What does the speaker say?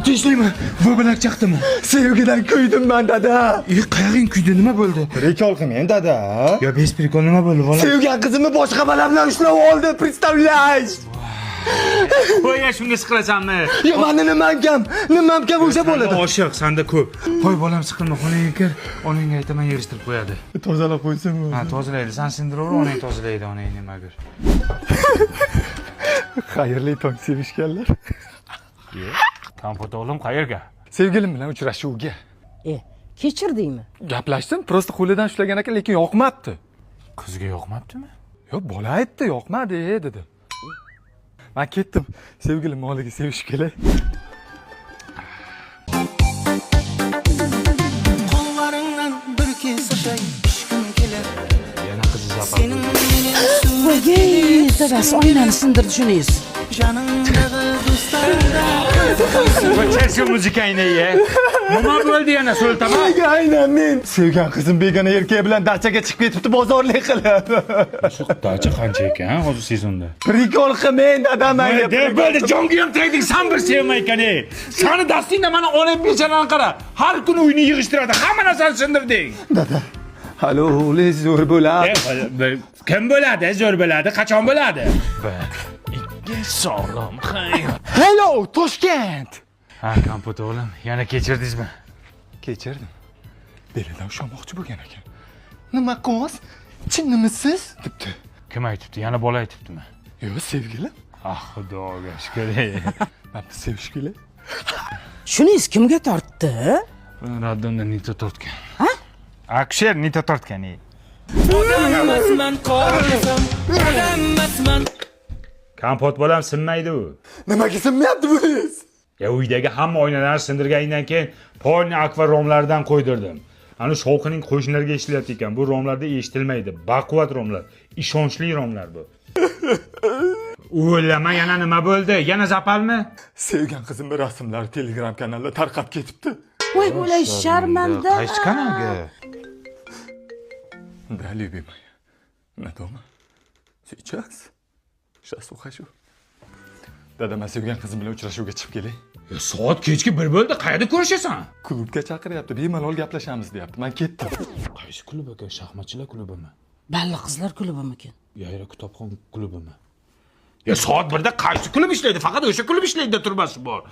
Tinchlikmi? Bu bilan chaqdimi? Sevgidan kuydim ben dada. Qayerga kuydi? Nima bo'ldi? Rekol qilmang dada. Yo, bez prikol nima bo'ldi, bola? Sevgan qizimni boshqa bola bilan ushlab oldi, представляешь? Qo'ya shunga siqilasanmi? Yo, meni nimam kam o'sha bo'ladi. Oshiq, senda ko'p. Qo'y bolam, siqilma, xonangga kir. Onangga aytaman, yig'ishtirib qo'yadi. Tozalab qo'ysinmi? Ha, tozalaydi. Sen sindiraver, onang tozalaydi, onang nima ko'r. Xayrli tong sevishganlar. Kompot o'g'lim qayerga? Sevgilim bilan uchrashuvga. Kechirdingmi? Gaplashdim, prosta qo'lidan ushlagan ekan, lekin yoqmabdi. Qizga yoqmabdimi? Yo, bola aytdi, yoqmadi dedi. Men ketdim. Sevgilim moliga sevishib kelay. Qo'llaringdan bir kesashay ishqim kelar. Yana qizi zapal. Sening mening Voy, dadasi oynani sindirdi shuningiz. janimdagi do'stlarga Qo'y shu muzikangni ye. Nima bo'ldi yana so'ltama? Aynan men. Sevgan qizim begona erkak bilan dachaga chiqib ketibdi bozorlik qilib. Shu dacha qancha ekan hozir sezonda? Prikol qilmang dadam mayli. Bo'ldi, jonga ham tegdik, sen bir sevmay ekan. Seni dastingda mana onang bechalarni qara. Har kuni uyni yig'ishtiradi, hamma narsani sindirding. Dada. Halo, o'liz zo'r bo'ladi. Kim bo'ladi? Zo'r bo'ladi, qachon bo'ladi? Ikki sog'lom hayot. Hello, Toshkent. Ha, kompot o'g'lim, yana kechirdingizmi? Kechirdim. Belidan ushlamoqchi bo'lgan ekan. Nima qo'z? Chinnimisiz? debdi. Kim aytibdi? Yana bola aytibdimi? Yo, sevgilim. Ah, xudoga shukr. Men sevish kelay. Shuningiz kimga tortdi? Raddimda nito tortgan. Ha? Aksher nito tortgan. emasman qo'rqsam emasman. Kompot bo'lam sinmaydi u. Nimaga sinmayapti buningiz? Ya uydagi hamma oynalarni sindirgandan keyin polni akva romlardan qo'ydirdim. Ana shovqining qo'shnilarga eshitilyapti ekan. Bu romlarda eshitilmaydi. Baquvvat romlar, ishonchli romlar bu. O'ylama, yana nima bo'ldi? Yana zapalmi? Sevgan qizimning rasmlari Telegram kanalida tarqab ketibdi. Voy, bo'lay sharmanda. Qaysi kanalga? Да, любимая. На дома? Сейчас? Сейчас ухожу. Dada, men sevgan qizim bilan uchrashuvga chiqib kelay. Soat kechki 1 bo'ldi. Qayerda ko'rishasan? Klubga chaqiryapti. Bemalol gaplashamiz deyapti. Men ketdim. Qaysi klub aka? Shaxmatchilar klubimi? Balla qizlar klubimikin? Yayra kitobxon klubimi? Ya soat 1da qaysi klub ishlaydi? Faqat o'sha klub ishlaydi, turmasi bor.